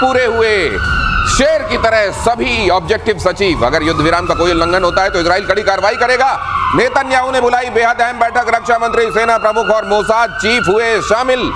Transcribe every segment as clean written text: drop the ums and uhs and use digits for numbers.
पूरे हुए शेर की तरह सभी ऑब्जेक्टिव अचीव। अगर युद्ध विराम का कोई उल्लंघन होता है तो इजराइल कड़ी कार्रवाई करेगा। नेतन्याहू ने बुलाई बेहद अहम बैठक, रक्षा मंत्री, सेना प्रमुख और मोसाद चीफ हुए शामिल।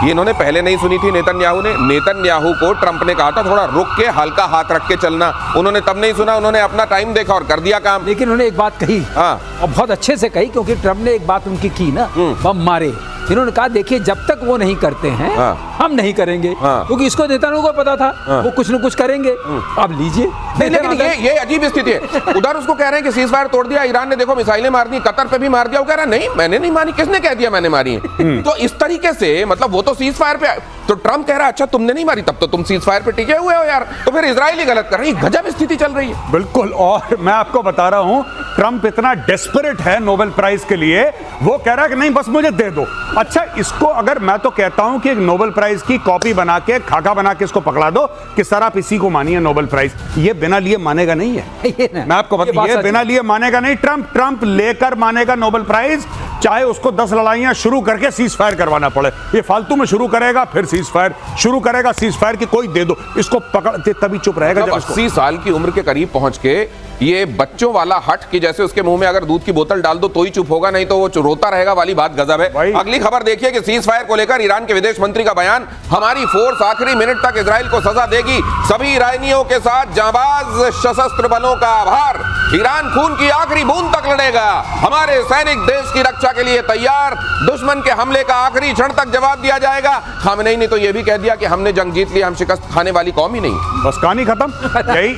ये इन्होंने पहले नहीं सुनी थी नेतन्याहू ने। नेतन्याहू को ट्रंप ने कहा था थोड़ा रुक के हल्का हाथ रख के चलना, उन्होंने तब नहीं सुना, उन्होंने अपना टाइम देखा और कर दिया काम। लेकिन उन्होंने एक बात कही, हाँ, और बहुत अच्छे से कही, क्योंकि ट्रंप ने एक बात उनकी की ना, बम मारे। इन्होंने कहा देखिए जब तक वो नहीं करते हैं हम नहीं करेंगे, क्योंकि इसको नेतन्याहू को पता था वो कुछ न कुछ करेंगे। अब लीजिए। लेकिन ये अजीब स्थिति है। उधर उसको कह रहे हैं कि सीज फायर तोड़ दिया, ईरान ने देखो मिसाइलें मार दी, कतर पे भी मार दिया। वो कह रहा नहीं मैंने नहीं मारी, किसने कह दिया मैंने मारी है? तो इस तरीके से मतलब वो तो सीज फायर पे, तो ट्रंप कह रहा अच्छा तुमने नहीं मारी, तब तो तुम सीज फायर पे टिके हुए हो यार, तो फिर इजराइल ही गलत कर रही है। गजब स्थिति चल रही है। बिल्कुल। और मैं आपको बता रहा हूं ट्रंप इतना डेस्परेट है नोबेल प्राइज के लिए, वो कह रहा है कि नहीं बस मुझे दे दो। अच्छा, इसको अगर मैं तो कहता हूं कि एक नोबेल प्राइज की कॉपी बना के, खाका बना के इसको पकड़ा दो कि सर आप इसी को मानिए नोबेल प्राइज, ये बिना लिए मानेगा नहीं है। मैं आपको बता, ये बिना लिए मानेगा नहीं। ट्रंप लेकर मानेगा नोबेल प्राइज, चाहे उसको 10 लड़ाइयां शुरू करके सीज फायर करवाना पड़े। ये फालतू में शुरू करेगा, फिर सीज फायर शुरू करेगा, सीज फायर की कोई दे दो, इसको पकड़ते तभी चुप रहेगा। मतलब 80 साल की उम्र के करीब पहुंच के ये बच्चों वाला हट कि जैसे उसके मुंह में अगर दूध की बोतल डाल दो तो ही चुप होगा, नहीं तो वो रोता रहेगा वाली बात गजब है। अगली खबर देखिए कि सीज फायर को लेकर ईरान के विदेश मंत्री का बयान, हमारी फोर्स आखिरी मिनट तक इजराइल को सजा देगी, सभी ईरानियों के साथ जांबाज सशस्त्र बलों का आभार, ईरान खून की आखिरी बूंद तक लड़ेगा, हमारे सैनिक देश की रक्षा के लिए तैयार, दुश्मन के हमले का आखिरी क्षण तक जवाब दिया जाएगा। खामेनेई ने तो यह भी कह दिया कि हमने जंग जीत ली, हम शिकस्त खाने वाली कौम ही नहीं। बस कहानी खत्म।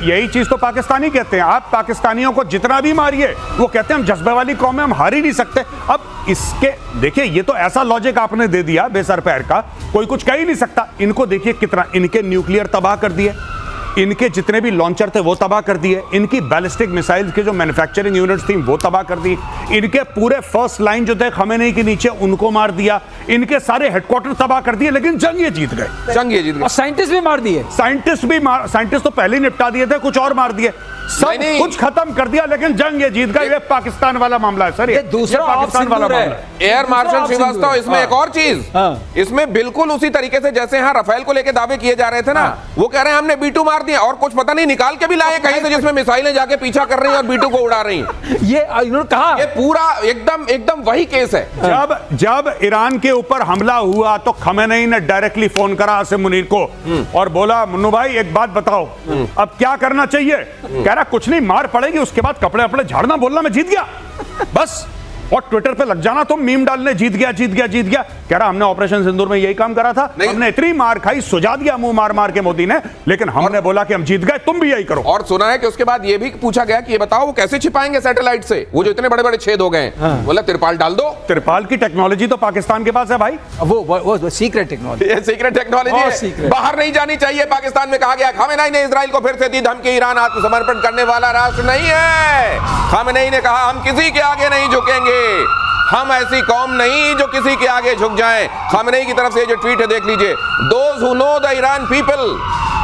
यही चीज तो पाकिस्तानी कहते हैं। आप पाकिस्तानियों को जितना भी मारिए, वो कहते हैं हम जज्बे वाली कौम है, हम हार ही नहीं सकते। अब इसके देखिए, ये तो ऐसा लॉजिक आपने दे दिया बेसर पैर का, कोई कुछ कह ही नहीं सकता। इनको देखिए कितना, इनके न्यूक्लियर तबाह कर दिए, इनके जितने भी लॉन्चर थे वो तबाह कर दिए, इनकी बैलिस्टिक मिसाइल्स के जो मैन्युफैक्चरिंग यूनिट्स थी वो तबाह कर दी, इनके पूरे फर्स्ट लाइन जो थे खमेनेई के नीचे उनको मार दिया, इनके सारे हेडक्वार्टर तबाह कर दिए। लेकिन जंग ये जीत गए, जंग ये जीत गए। और साइंटिस्ट भी मार दिए, साइंटिस्ट तो पहले ही निपटा दिए थे, कुछ और मार दिए, सब कुछ खत्म कर दिया, लेकिन जंग ये जीत गए। ये पाकिस्तान वाला मामला है सर, ये दूसरा पाकिस्तान वाला मामला है। एयर मार्शल श्रीवास्तव, इसमें एक और चीज, इसमें बिल्कुल उसी तरीके से जैसे यहाँ राफेल को लेकर दावे किए जा रहे थे ना, वो कह रहे हैं हमने B2 मार दिया और कुछ पता नहीं निकाल के भी लाए कहीं से जिसमें मिसाइलें जाके पीछा कर रही हैं और B2 को उड़ा रही हैं। ये इन्होंने कहा, ये पूरा एकदम वही केस है। जब ईरान के ऊपर हमला हुआ तो खमेनेई ने डायरेक्टली फोन करा आसिम मुनीर को और बोला मुन्नू भाई एक बात बताओ, अब क्या करना चाहिए? कह रहा कुछ नहीं, मार पड़ेगी, उसके बाद कपड़े अपने झाड़ना, बोलना मैं जीत गया बस, और ट्विटर पे लग जाना तुम मीम डालने, जीत गया जीत गया जीत गया। कह रहा हमने ऑपरेशन सिंदूर में यही काम करा था, हमने इतनी मार खाई, सुझा दिया मुंह मार मार के मोदी ने, लेकिन हमने बोला कि हम जीत गए, तुम भी यही करो। और सुना है कि उसके बाद ये भी पूछा गया कि ये बताओ वो कैसे छिपाएंगे सैटेलाइट से, वो जो इतने बड़े बड़े छेद हो गए हैं। बोला तिरपाल डाल दो। तिरपाल की टेक्नोलॉजी तो पाकिस्तान के पास है भाई, वो सीक्रेट टेक्नोलॉजी, ये सीक्रेट टेक्नोलॉजी है, बाहर नहीं जानी चाहिए। पाकिस्तान में कहा गया, खामेनेई ने इजराइल को फिर से दी धमकी, ईरान आत्मसमर्पण करने वाला राष्ट्र नहीं है। खामेनेई ने कहा हम किसी के आगे नहीं झुकेंगे, हम ऐसी कौम नहीं जो किसी के आगे झुक जाएं। खामेनेई की तरफ से जो ट्वीट है देख लीजिए, those who know the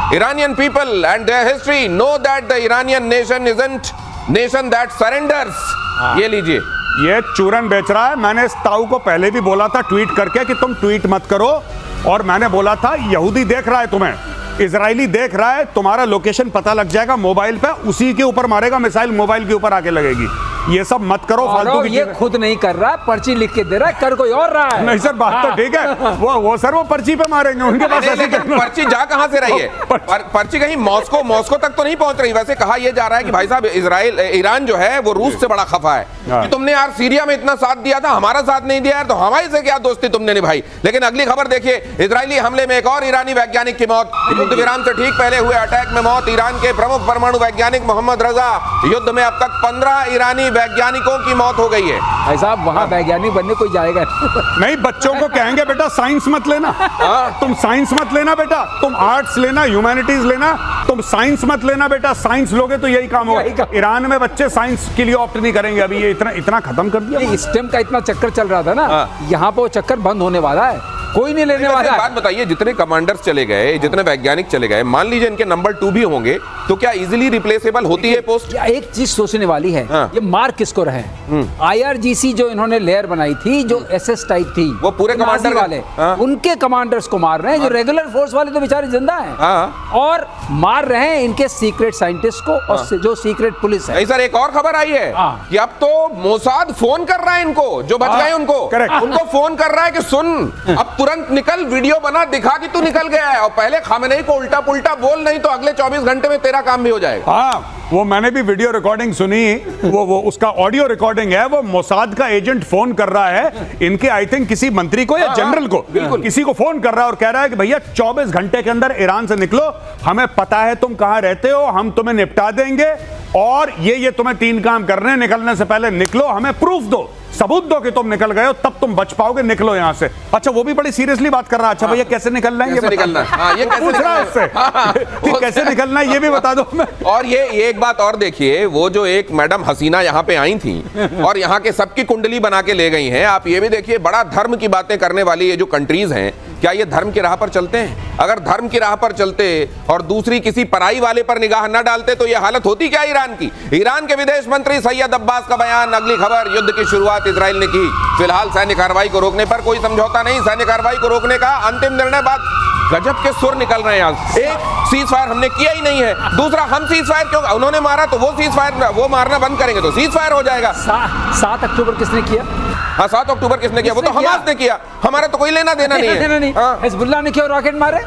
Iranian people and their history know that the Iranian nation isn't nation that surrenders। ये लीजिए, ये चूरन बेच रहा है। मैंने इस ताऊ को पहले भी बोला था ट्वीट करके कि तुम ट्वीट मत करो, और मैंने बोला था यहूदी देख रहा है तुम्हें, इजरायली देख रहा है, तुम्हारा लोकेशन पता लग जाएगा मोबाइल पे, उसी के ऊपर मारेगा मिसाइल, मोबाइल के ऊपर आके लगेगी। ये सब मत करो फालतू की। ये खुद नहीं कर रहा, पर्ची लिख के दे रहा है, कर कोई और रहा है। नहीं सर, बात तो ठीक है, वो सर वो पर्ची पे मारेंगे, उनके पास ऐसी पर्ची जा कहां से रही है? पर्ची कहीं मॉस्को तक तो नहीं पहुंच रही। वैसे कहा यह जा रहा है कि भाई साहब ईरान जो है वो रूस से बड़ा खफा है कि तुमने यार सीरिया में इतना साथ दिया था, हमारा साथ नहीं दिया यार, तो हमारे से क्या दोस्ती तुमने निभाई। लेकिन अगली खबर देखिए, इजरायली हमले में एक और ईरानी वैज्ञानिक की मौत, युद्ध विराम से ठीक पहले हुए अटैक में मौत, ईरान के प्रमुख परमाणु वैज्ञानिक मोहम्मद रजा, युद्ध में अब तक 15 ईरानी वैज्ञानिकों की मौत हो गई है। भाई साहब वहां वैज्ञानिक बनने कोई जाएगा नहीं, बच्चों को कहेंगे बेटा साइंस मत लेना, तुम साइंस मत लेना बेटा, तुम आर्ट्स लेना, ह्यूमैनिटीज लेना, तुम साइंस मत लेना बेटा, साइंस लोगे तो यही काम होगा। ईरान में बच्चे साइंस के लिए ऑप्ट नहीं करेंगे, अभी ये इतना खत्म कर दिया। स्टेम का इतना चक्कर चल रहा था ना, यहाँ पे वो चक्कर बंद होने वाला है, कोई नहीं लेने वाला। बात बताइए, जितने कमांडर्स चले गए, जितने वैज्ञानिक चले गए, मान लीजिए इनके नंबर 2 भी होंगे, तो क्या इजीली रिप्लेसेबल होती है पोस्ट? एक चीज सोचने वाली है, ये मार किसको रहे? IRGC जो इन्होंने लेयर बनाई थी, जो SS टाइप थी, वो पूरे कमांडर वाले, उनके कमांडर्स को मार रहे हैं। जो रेगुलर फोर्स वाले तो बेचारे जिंदा हैं, और मार रहे हैं इनके सीक्रेट साइंटिस्ट को, और जो सीक्रेट पुलिस है। नहीं सर, एक और खबर आई है कि अब तो मोसाद फोन कर रहा है इनको, जो बच गए उनको फोन कर रहा है कि सुन, अब तुरंत निकल, वीडियो बना, दिखा कि तू निकल गया है, और पहले खामेनेई को उल्टा पुल्टा बोल, नहीं तो अगले 24 घंटे में तेरा काम भी हो जाएगा। हाँ, वो मैंने भी वीडियो रिकॉर्डिंग सुनी, वो उसका ऑडियो रिकॉर्डिंग है। वो मोसाद का एजेंट फोन कर रहा है इनके, आई थिंक किसी मंत्री को या जनरल को, किसी को फोन कर रहा है और कह रहा है कि भैया 24 घंटे के अंदर ईरान से निकलो, हमें पता है तुम कहां रहते हो, हम तुम्हें निपटा देंगे, और ये तुम्हें 3 काम करने हैं, निकलने से पहले निकलो, हमें प्रूफ दो, सबूत दो कि तुम निकल गए हो, तब तुम बच पाओगे, निकलो यहां से। अच्छा, वो भी बड़ी सीरियसली बात कर रहा है। अच्छा भैया, कैसे निकलना है? ये निकलना है, ये कैसे पूछ रहा है उससे कि कैसे निकलना है, ये भी बता दो हमें। और ये एक बात और देखिए, वो जो एक मैडम हसीना यहाँ पे आई थी और यहाँ के सबकी कुंडली बना के ले गई हैं। आप ये भी देखिए, बड़ा धर्म की बातें करने वाली ये जो कंट्रीज हैं, क्या ये धर्म की राह पर चलते हैं? अगर धर्म की राह पर चलते और दूसरी किसी पराई वाले पर निगाह न डालते तो ये हालत होती क्या ईरान की? ईरान के विदेश मंत्री सैयद अब्बास का बयान। अगली खबर, युद्ध की शुरुआत इजराइल ने की, फिलहाल सैन्य कार्रवाई को रोकने पर कोई समझौता नहीं। सैन्य कार्रवाई को रोकने का अंतिम निर्णय बाद गजब के सुर निकल रहे हैं आज। एक, सीज फायर हमने किया ही नहीं है, दूसरा, हम सीज फायर क्यों, उन्होंने मारा तो वो सीज फायर, वो मारना बंद करेंगे तो सीज फायर हो जाएगा। 7 अक्टूबर किसने किया? हाँ, 7 अक्टूबर किसने किया? वो तो हमास ने किया, हमारा तो कोई लेना देना नहीं है। हिजबुल्लाह ने क्यों रॉकेट मारे?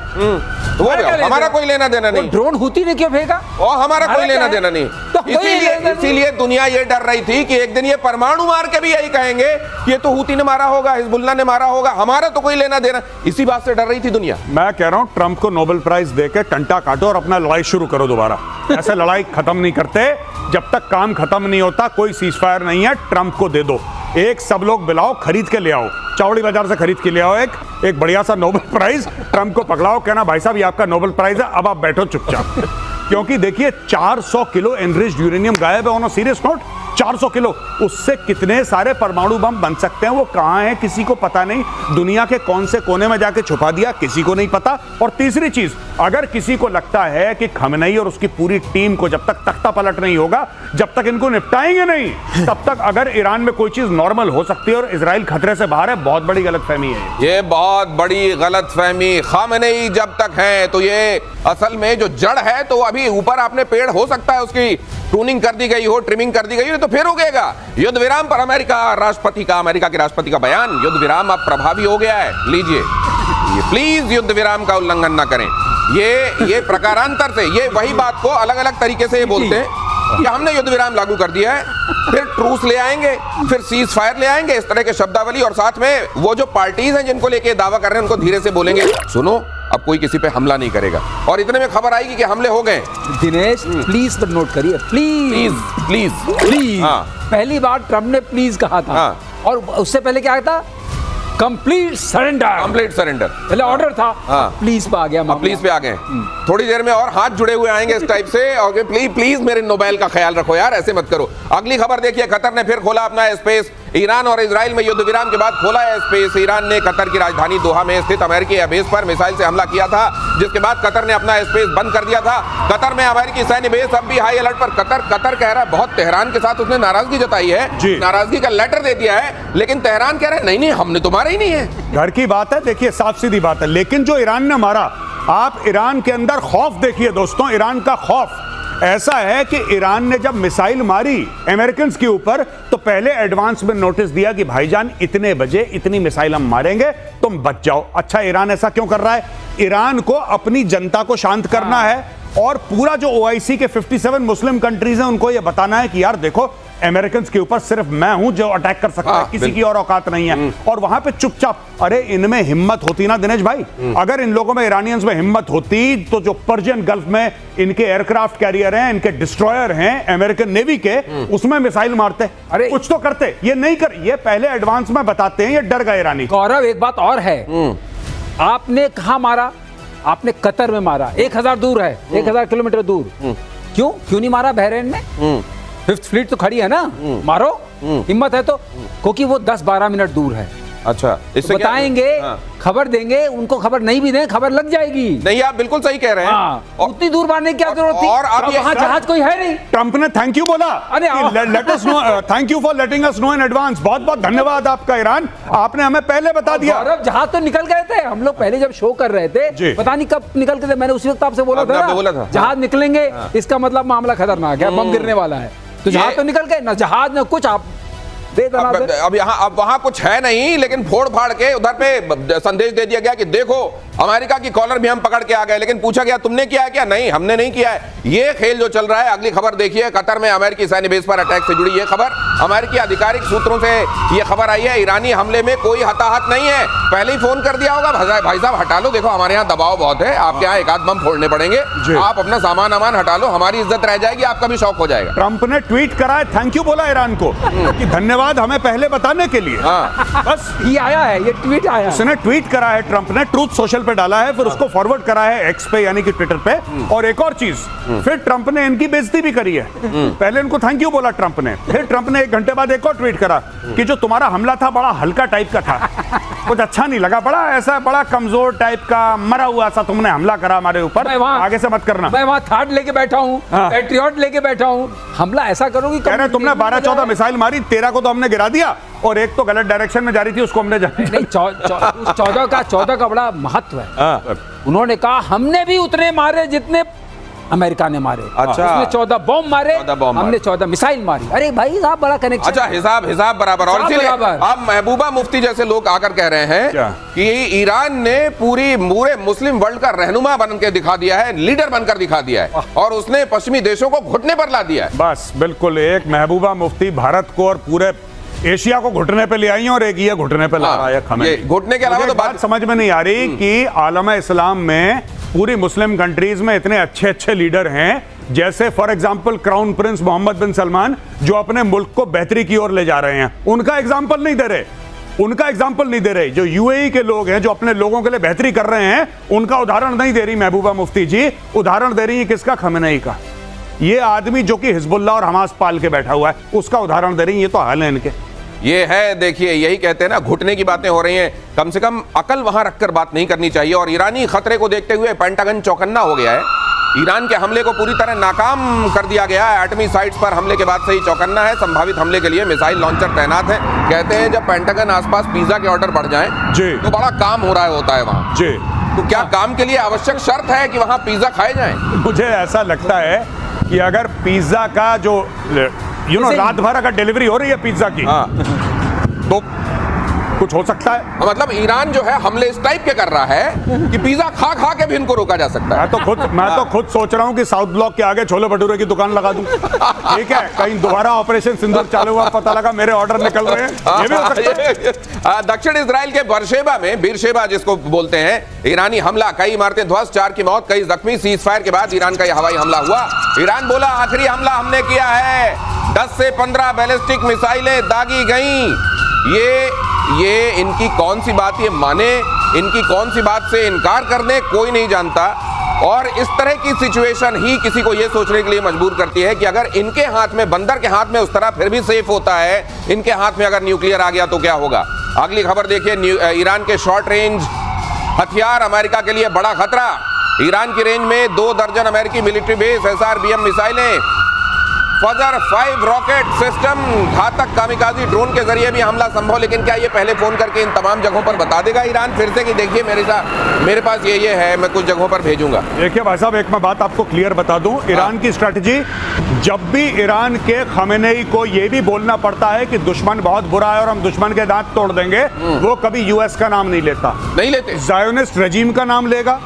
वो हमारा कोई लेना देना नहीं। ड्रोन हुती ने क्यों फेंका? और हमारा कोई लेना देना नहीं। इसीलिए दुनिया ये डर रही थी कि एक दिन ये परमाणु मार के भी यही कहेंगे कि ये तो हुती ने मारा होगा, हिजबुल्लाह ने मारा होगा, हमारा तो कोई लेना देना। इसी बात से डर रही थी दुनिया। मैं कह रहा हूं, ट्रंप को नोबेल प्राइज देकर टंटा काटो और अपना लड़ाई शुरू करो दोबारा। ऐसे लड़ाई खत्म नहीं करते, जब तक काम खत्म नहीं होता। कोई सीज फायर नहीं है, ट्रंप को दे दो। एक सब लोग बुलाओ, खरीद के ले आओ, चौड़ी बाजार से खरीद के ले आओ एक बढ़िया सा नोबेल प्राइज, ट्रंप को पकड़ाओ, कहना भाई साहब ये आपका नोबेल प्राइज है, अब आप बैठो चुपचाप। क्योंकि देखिए 400 किलो एनरिच्ड यूरेनियम गायब है on a serious note. 400 kilo, उससे कितने सारे परमाणु बम बन सकते हैं, वो कहां है किसी को पता नहीं। दुनिया के कौन से कोने में जाके छुपा दिया, किसी को नहीं पता। और तीसरी चीज, अगर किसी को लगता है कि खमेनेई और उसकी पूरी टीम को जब तक तख्ता पलट नहीं होगा, जब तक इनको निपटाएंगे नहीं, तब तक अगर ईरान में कोई चीज नॉर्मल हो सकती है और इजराइल खतरे से बाहर है। बहुत बड़ी गलतफहमी है ये, बहुत बड़ी गलतफहमी। खमेनेई जब तक है तो ये असल में जो जड़ है, तो अभी ऊपर आपने पेड़ हो सकता है उसकी प्रूनिंग कर दी गई हो, ट्रिमिंग कर दी गई हो, तो फिर उगेगा। युद्ध विराम पर अमेरिका के राष्ट्रपति का बयान। युद्ध विराम अब प्रभावी हो गया है, लीजिए ये, प्लीज युद्ध विराम का उल्लंघन ना करें। ये प्रकारांतर से, ये वही बात को अलग अलग तरीके से ये बोलते हैं कि हमने युद्ध विराम लागू कर दिया है, फिर ट्रूस ले आएंगे, फिर सीज फायर ले आएंगे, इस तरह के शब्दावली। और साथ में वो जो पार्टीज हैं जिनको लेके दावा कर रहे हैं, उनको धीरे से बोलेंगे सुनो, अब कोई किसी पे हमला नहीं करेगा। और इतने में खबर आएगी कि हमले हो गए। दिनेश प्लीज पर नोट करिए, प्लीज प्लीज प्लीज। पहली बार ट्रम्प ने प्लीज कहा था, और उससे पहले क्या था? Complete surrender. पहले ऑर्डर था, प्लीज पे आ गया। प्लीज पे आ गए। थोड़ी देर में और हाथ जुड़े हुए आएंगे इस टाइप से, और प्लीज मेरे नोबेल का ख्याल रखो यार, ऐसे मत करो। अगली खबर देखिए, कतर ने फिर खोला अपना स्पेस। ईरान और इजराइल में युद्ध विराम के बाद खोला है स्पेस। ईरान ने कतर की राजधानी दोहा में स्थित अमेरिकी बेस पर मिसाइल से हमला किया था, जिसके बाद कतर ने अपना स्पेस बंद कर दिया था। कतर में अमेरिकी सैन्य बेस अब भी हाई अलर्ट पर। कतर कह रहा है, बहुत तेहरान के साथ उसने नाराजगी जताई है, नाराजगी का लेटर दे दिया है, लेकिन तेहरान कह रहा है नहीं हमने तो मारा ही नहीं है। घर की बात है, देखिए साफ सीधी बात है। लेकिन जो ईरान ने मारा, आप ईरान के अंदर खौफ देखिए दोस्तों। ईरान का खौफ ऐसा है कि ईरान ने जब मिसाइल मारी अमेरिकन के ऊपर, तो पहले एडवांस में नोटिस दिया कि भाईजान इतने बजे इतनी मिसाइल हम मारेंगे, तुम बच जाओ। अच्छा, ईरान ऐसा क्यों कर रहा है? ईरान को अपनी जनता को शांत करना है, और पूरा जो OIC के 57 मुस्लिम कंट्रीज हैं उनको यह बताना है कि यार देखो, अमेरिकन के ऊपर सिर्फ मैं हूं जो अटैक कर सकता है, किसी की और औकात नहीं है। और वहां पे चुपचाप, अरे इनमें हिम्मत होती ना दिनेश भाई, अगर इन लोगों में, ईरानियंस में हिम्मत होती, तो जो पर्शियन गल्फ में इनके एयरक्राफ्ट कैरियर हैं, इनके डिस्ट्रॉयर हैं अमेरिकन नेवी के, उसमें मिसाइल मारते, अरे कुछ तो करते। ये नहीं कर, ये पहले एडवांस में बताते हैं, ये डर गए ईरानी। गौरव, एक बात और है, आपने कहां मारा? आपने कतर में मारा, 1000 दूर है, 1000 किलोमीटर दूर। क्यों नहीं मारा बहरीन में? 5th फ्लीट तो खड़ी है ना, मारो, हिम्मत है तो। क्योंकि वो 10-12 मिनट दूर है। अच्छा, इससे क्या- बताएंगे, हाँ। खबर देंगे, उनको खबर नहीं भी दें, खबर लग जाएगी। नहीं, आप बिल्कुल सही कह रहे हैं। हाँ, और- उतनी दूर मारने की क्या जरूरत थी? और अब ये वहाँ सर- जहाज कोई है नहीं। ट्रंप ने थैंक यू बोला। अरे let us know, thank you for letting us know in advance. बहुत बहुत धन्यवाद आपका ईरान, आपने हमें पहले बता दिया। गौरव, जहाज तो निकल गए थे, हम लोग पहले जब शो कर रहे थे, जी। पता नहीं कब निकल के थे, मैंने उसी वक्त आपसे बोला आपने था बोला ना, था। जहाज निकलेंगे, इसका मतलब मामला खतरनाक है, बम गिरने वाला है। तो जहाज तो निकल गए ना, जहाज न कुछ, आप दे दना दे। अब यहाँ अब वहां कुछ है नहीं, लेकिन फोड़ फाड़ के उधर पे संदेश दे दिया गया कि देखो अमेरिका की कॉलर भी हम पकड़ के आ गए, लेकिन पूछा गया तुमने किया है क्या? नहीं, हमने नहीं किया है। ये खेल जो चल रहा है। अगली खबर देखिए, कतर में अमेरिकी सैन्य बेस पर अटैक से जुड़ी ये खबर। अमेरिकी आधिकारिक सूत्रों से ये खबर आई है, ईरानी हमले में कोई हताहत नहीं है। पहले ही फोन कर दिया होगा, भाई साहब हटा लो, देखो हमारे यहाँ दबाव बहुत है, आपके यहाँ एक आध बम फोड़ने पड़ेंगे, आप अपना सामान अमान हटा लो, हमारी इज्जत रह जाएगी, आपका भी शौक हो जाएगा। ट्रंप ने ट्वीट करा है, थैंक यू बोला ईरान को कि धन्यवाद हमें पहले बताने के लिए। हाँ। बस ये आया है, ये ट्वीट आया है। उसने ट्वीट करा है, ट्रंप ने ट्रूथ सोशल पे डाला है, फिर उसको फॉरवर्ड करा है एक्स पे यानी कि ट्विटर पे। और एक और चीज, फिर ट्रंप ने इनकी बेइज्जती भी करी है। पहले इनको थैंक यू बोला ट्रंप ने, फिर ट्रंप ने 1 घंटे बाद एक और ट्वीट करा कि जो तुम्हारा हमला था बड़ा हल्का टाइप का था, कुछ अच्छा नहीं लगा, बड़ा ऐसा बड़ा कमजोर टाइप का मरा हुआ सा तुमने हमला करा हमारे ऊपर, आगे से मत करना। मैं वहाँ थार्ड लेके बैठा हूँ, पैट्रियट लेके बैठा हूँ, हमला ऐसा करोगी। कह रहे तुमने 12-14 मिसाइल मारी, 13 को तो हमने गिरा दिया और एक तो गलत डायरेक्शन में जा रही थी, उसको हमने नहीं, 14 का बड़ा महत्व है। उन्होंने कहा हमने भी उतने मारे जितने अमेरिका ने मारे। अच्छा। उसने 14 बॉम्ब मारे, 14 बॉम्ब हमने 14 मिसाइल मारी। अरे भाई साहब, बड़ा कनेक्शन। अच्छा, हिसाब बराबर। और इसीलिए अब महबूबा मुफ्ती जैसे लोग आकर कह रहे हैं कि ईरान ने पूरे मुस्लिम वर्ल्ड का रहनुमा बन के दिखा दिया है, लीडर बनकर दिखा दिया है, और उसने पश्चिमी देशों को घुटने पर ला दिया है। बस बिल्कुल, एक महबूबा मुफ्ती भारत को और पूरे एशिया को घुटने पे ले आई है और एक ये घुटने पे ला रहा है खमेनी। घुटने के अलावा तो बात समझ में नहीं आ रही कि आलम इस्लाम में पूरी मुस्लिम कंट्रीज में इतने अच्छे अच्छे लीडर हैं, जैसे for example crown prince Mohammed bin Salman, जो अपने मुल्क को बेहतरी की ओर ले जा रहे हैं, उनका एग्जाम्पल नहीं दे रहे। जो यूएई के लोग हैं, जो अपने लोगों के लिए बेहतरी कर रहे हैं, उनका उदाहरण नहीं दे रही महबूबा मुफ्ती जी, उदाहरण दे रही है किसका? खमेनी का। ये आदमी जो कि हिजबुल्लाह और हमास पाल के बैठा हुआ है, उसका उदाहरण दे रही है। ये तो हाल है इनके। ये है, देखिए, यही कहते हैं ना, घुटने की बातें हो रही हैं। कम से कम अकल वहां रखकर बात नहीं करनी चाहिए। और ईरानी खतरे को देखते हुए पेंटागन चौकन्ना हो गया है। ईरान के हमले को पूरी तरह नाकाम कर दिया गया है। एटमी साइट्स पर हमले के बाद से ही चौकन्ना है। संभावित हमले के लिए मिसाइल लॉन्चर तैनात है। कहते हैं जब पेंटागन आसपास पिज्जा के ऑर्डर बढ़ जाएं तो बड़ा काम हो रहा होता है वहां जी। तो क्या काम के लिए आवश्यक शर्त है कि वहां पिज्जा खाए जाएं? मुझे ऐसा लगता है कि अगर पिज्जा का जो रात भर अगर डिलीवरी हो रही है पिज्जा की, तो कुछ हो सकता है। मतलब ईरान जो है हमले इस टाइप के कर रहा है कि पिज्जा खा खा के भी इनको रोका जा सकता है। मैं तो खुद सोच रहा हूँ कि साउथ ब्लॉक के आगे छोले भटूरे की दुकान लगा दूं। ठीक है, कहीं दोबारा ऑपरेशन सिंदूर चालू हुआ, पता लगा मेरे ऑर्डर निकल रहे हैं, ये भी हो सकता है। दक्षिण इजराइल के बीरशेबा जिसको बोलते हैं, ईरानी हमला, कई इमारतें ध्वस्त, 4 की मौत, कई जख्मी। सीज फायर के बाद ईरान का यह हवाई हमला हुआ। ईरान बोला आखिरी हमला हमने किया है, 10 से 15 बैलिस्टिक मिसाइलें दागी गईं। ये इनकी कौन सी बात ये माने, इनकी कौन सी बात से इनकार कर दे, कोई नहीं जानता। और इस तरह की सिचुएशन ही किसी को ये सोचने के लिए मजबूर करती है कि अगर इनके हाथ में, बंदर के हाथ में उस तरह फिर भी सेफ होता है, इनके हाथ में अगर न्यूक्लियर आ गया तो क्या होगा? अगली खबर देखिए, ईरान के शॉर्ट रेंज हथियार अमेरिका के लिए बड़ा खतरा। ईरान की रेंज में 2 दर्जन अमेरिकी मिलिट्री बेस, SRBM मिसाइलें, फजर 5 रॉकेट सिस्टम, घातक कामिकाजी ड्रोन के जरिए भी हमला संभव। लेकिन क्या ये पहले फोन करके इन तमाम जगहों पर बता देगा ईरान फिर से कि देखिए मेरे पास ये है, मैं कुछ जगहों पर भेजूंगा? देखिए भाई साहब, एक मैं बात आपको क्लियर बता दूं, ईरान की स्ट्रेटजी, जब भी ईरान के खमेनी को ये भी बोलना पड़ता है कि दुश्मन बहुत बुरा है और हम दुश्मन के दांत तोड़ देंगे, वो कभी यूएस का नाम नहीं लेते, ज़ायोनिस्ट रजीम का नाम लेगा,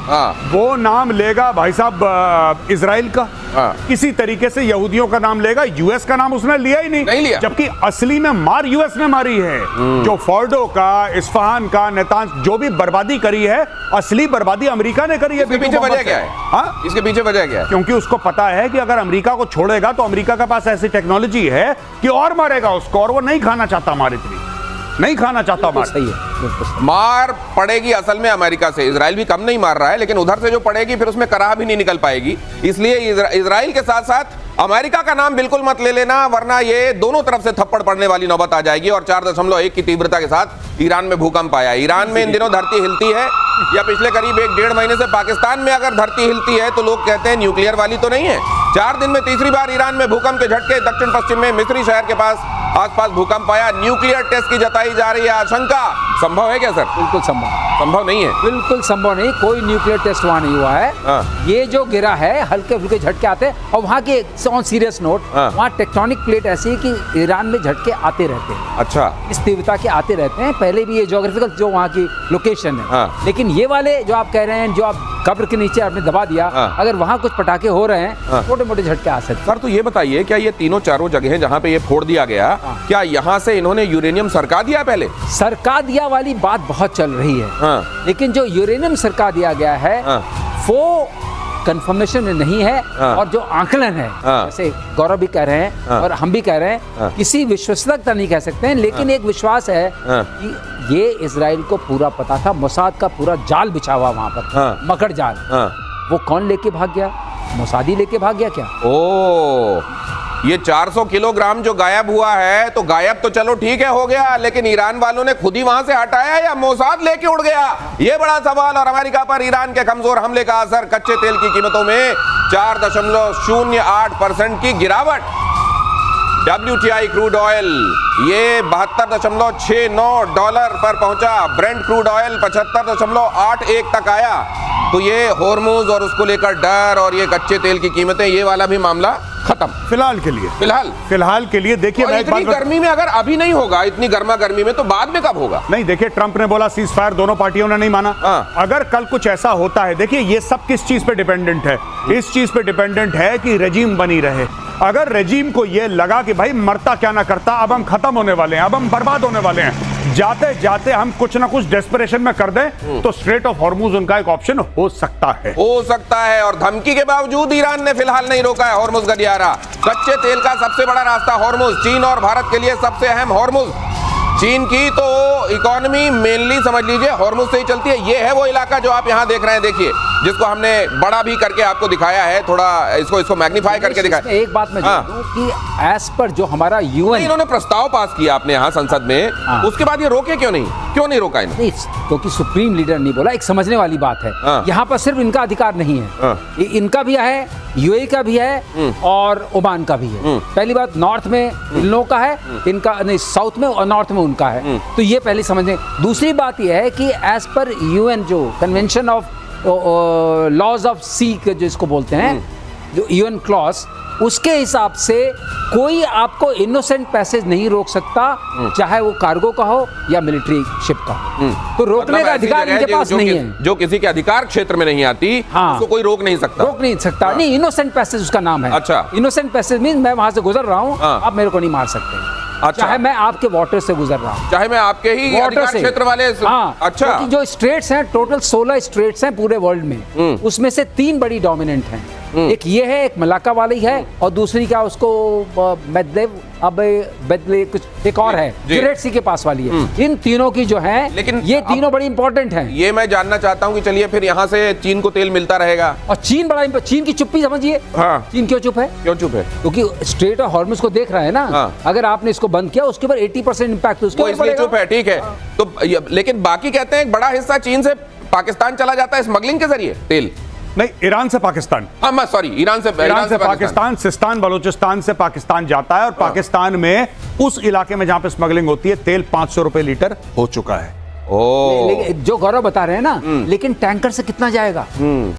वो नाम लेगा भाई साहब इजराइल का, किसी तरीके से यहूदियों का नाम लेगा। यूएस का नाम उसने लिया ही नहीं लिया। जबकि असली में मार यूएस ने मारी है। जो फोर्डो का, इस्फहान का, नेतांज जो भी बर्बादी करी है, असली बर्बादी अमेरिका ने करी है। इसके पीछे वजह क्या है? हाँ, इसके पीछे वजह क्या है? क्योंकि उसको पता है कि अगर अमेरिका को छोड़ेगा तो अमेरिका के पास ऐसी टेक्नोलॉजी है कि और मारेगा उसको, और वो नहीं खाना चाहता हमारी इतनी। नहीं खाना चाहता मार। सही है, बिल्कुल सही। मार पड़ेगी असल में अमेरिका से। इजराइल भी कम नहीं मार रहा है, लेकिन उधर से जो पड़ेगी फिर उसमें कराह भी नहीं निकल पाएगी। इसलिए इजराइल के साथ साथ अमेरिका का नाम बिल्कुल मत ले लेना, वरना ये दोनों तरफ से थप्पड़ पड़ने वाली नौबत आ जाएगी। और 4.1 की तीव्रता के साथ ईरान में भूकंप आया। ईरान में इन दिनों धरती हिलती है, या पिछले करीब 1-1.5 महीने से पाकिस्तान में अगर धरती हिलती है तो लोग कहते हैं न्यूक्लियर वाली तो नहीं है। 4 दिन में तीसरी बार ईरान में भूकंप के झटके। दक्षिण पश्चिम में मिस्री शहर के पास आसपास भूकंप आया। न्यूक्लियर टेस्ट की जताई जा रही है आशंका। संभव है क्या सर? बिल्कुल संभव नहीं है, बिल्कुल संभव नहीं। कोई न्यूक्लियर टेस्ट वहां नहीं हुआ है। ये जो गिरा है, हल्के फुल्के झटके आते हैं। और वहां के ऑन सीरियस नोट, वहां टेक्टोनिक प्लेट ऐसी है कि ईरान में झटके आते रहते हैं। अच्छा, इस तीव्रता के आते रहते हैं। पहले भी ये ज्योग्राफिकल जो वहाँ की लोकेशन है, लेकिन ये वाले जो आप कह रहे हैं, जो आप कब्र के नीचे आपने दबा दिया, अगर वहाँ कुछ पटाखे हो रहे हैं, छोटे मोटे झटके आ सकते हैं। सर तो ये बताइए, क्या ये तीनों चारों जगह जहाँ पे ये फोड़ दिया गया, क्या यहाँ से इन्होंने यूरेनियम सरका दिया? पहले सरका दिया वाली बात बहुत चल रही है, लेकिन जो यूरेनियम सरका दिया गया है वो कंफर्मेशन में नहीं है। और जो आकलन है, जैसे गौरव भी कह रहे हैं और हम भी कह रहे हैं, किसी विश्वसनीयता नहीं कह सकते हैं, लेकिन एक विश्वास है कि ये इजराइल को पूरा पता था। मोसाद का पूरा जाल बिछा हुआ वहां पर, मकड़ जाल। वो कौन लेके भाग गया? मोसादी लेके भाग गया क्या? ओ, ये 400 किलोग्राम जो गायब हुआ है, तो गायब तो चलो ठीक है हो गया, लेकिन ईरान वालों ने खुद ही वहां से हटाया या मोसाद लेके उड़ गया? ये बड़ा सवाल। और अमेरिका पर ईरान के कमजोर हमले का असर। कच्चे तेल की कीमतों में 4.08% की गिरावट। WTI क्रूड ऑयल ये $72.69 पर पहुंचा। ब्रेंट क्रूड ऑयल 75.81 तक आया। तो ये होर्मुज और उसको लेकर डर और ये कच्चे तेल की कीमतें, ये वाला भी मामला खत्म फिलहाल के लिए। फिलहाल के लिए देखिए, मैं इतनी गर्मी में अगर अभी नहीं होगा, इतनी गर्मा गर्मी में, तो बाद में कब होगा? नहीं, देखिए ट्रंप ने बोला सीज फायर, दोनों पार्टियों ने नहीं माना। अगर कल कुछ ऐसा होता है, देखिए ये सब किस चीज पे डिपेंडेंट है? इस चीज पे डिपेंडेंट है कि रेजिम बनी रहे। अगर रेजिम को ये लगा कि भाई मरता क्या ना करता, अब हम खत्म होने वाले हैं, अब हम बर्बाद होने वाले हैं, जाते जाते हम कुछ ना कुछ डेस्परेशन में कर दें, तो स्ट्रेट ऑफ हॉर्मुज उनका एक ऑप्शन हो सकता है। और धमकी के बावजूद ईरान ने फिलहाल नहीं रोका है हॉर्मुज गलियारा। कच्चे तेल का सबसे बड़ा रास्ता हॉर्मुज, चीन और भारत के लिए सबसे अहम हॉर्मुज। चीन की तो इकोनॉमी मेनली समझ लीजिए हॉर्मुज से ही चलती है। ये है वो इलाका जो आप यहाँ देख रहे हैं, देखिए, जिसको हमने बड़ा भी करके आपको दिखाया है, थोड़ा इसको मैग्नीफाई करके दिखाया। एक बात मैं जोड़ दूं कि एज पर जो हमारा यूएन, इन्होंने प्रस्ताव पास किया अपने यहाँ संसद में, उसके बाद ये रोके क्यों नहीं रोका इन्होंने? क्योंकि सुप्रीम लीडर नहीं बोला। एक समझने वाली बात है, यहाँ पर सिर्फ इनका अधिकार नहीं है, इनका भी है, यूएई का भी है और ओमान का भी है। पहली बात, नॉर्थ में इन लोगों का है, इनका नहीं, साउथ में और नॉर्थ में उनका है। तो ये पहले समझने। दूसरी बात यह है कि एज पर यूएन जो कन्वेंशन ऑफ लॉज ऑफ सी जिसको बोलते हैं, जो यूएन क्लॉज, उसके हिसाब से कोई आपको इनोसेंट पैसेज नहीं रोक सकता, चाहे वो कार्गो का हो या मिलिट्री शिप का हो। तो रोकने मतलब का अधिकार इनके पास नहीं है। जो किसी के अधिकार क्षेत्र में नहीं आती, उसको कोई रोक नहीं सकता। नहीं, इनोसेंट पैसेज उसका नाम है। अच्छा, इनोसेंट पैसेज मीन मैं वहां से गुजर रहा हूँ, आप मेरे को नहीं मार सकते। अच्छा। चाहे मैं आपके वाटर से गुजर रहा हूँ, चाहे मैं आपके ही अधिकार क्षेत्र वाले। अच्छा, जो स्ट्रेट्स हैं, टोटल 16 स्ट्रेट्स हैं पूरे वर्ल्ड में, उसमें से 3 बड़ी डोमिनेंट हैं। एक ये है, एक मलाका वाली है, और दूसरी क्या उसको मेदलेव, अब बेदले कुछ एक और है जो रेड सी के पास वाली है। इन तीनों की जो है, लेकिन ये तीनों बड़ी इंपॉर्टेंट हैं। ये मैं जानना चाहता हूँ कि चलिए फिर यहाँ से चीन को तेल मिलता रहेगा, और चीन की चुप्पी समझिए। चीन क्यों चुप है? क्योंकि स्ट्रेट ऑफ हॉर्मुज को देख रहा है ना। अगर आपने इसको बंद किया, उसके ऊपर 80% इंपैक्ट उसके ऊपर पड़ेगा। चुप है, ठीक है। तो लेकिन बाकी कहते हैं एक बड़ा हिस्सा चीन से पाकिस्तान चला जाता है स्मगलिंग के जरिए तेल। नहीं, ईरान से पाकिस्तान। सॉरी, ईरान से पाकिस्तान, सिस्तान बलूचिस्तान से पाकिस्तान जाता है, और पाकिस्तान में उस इलाके में जहां पे स्मगलिंग होती है, तेल 500 रुपए लीटर हो चुका है। जो गौरव बता रहे हैं ना, लेकिन टैंकर से कितना जाएगा?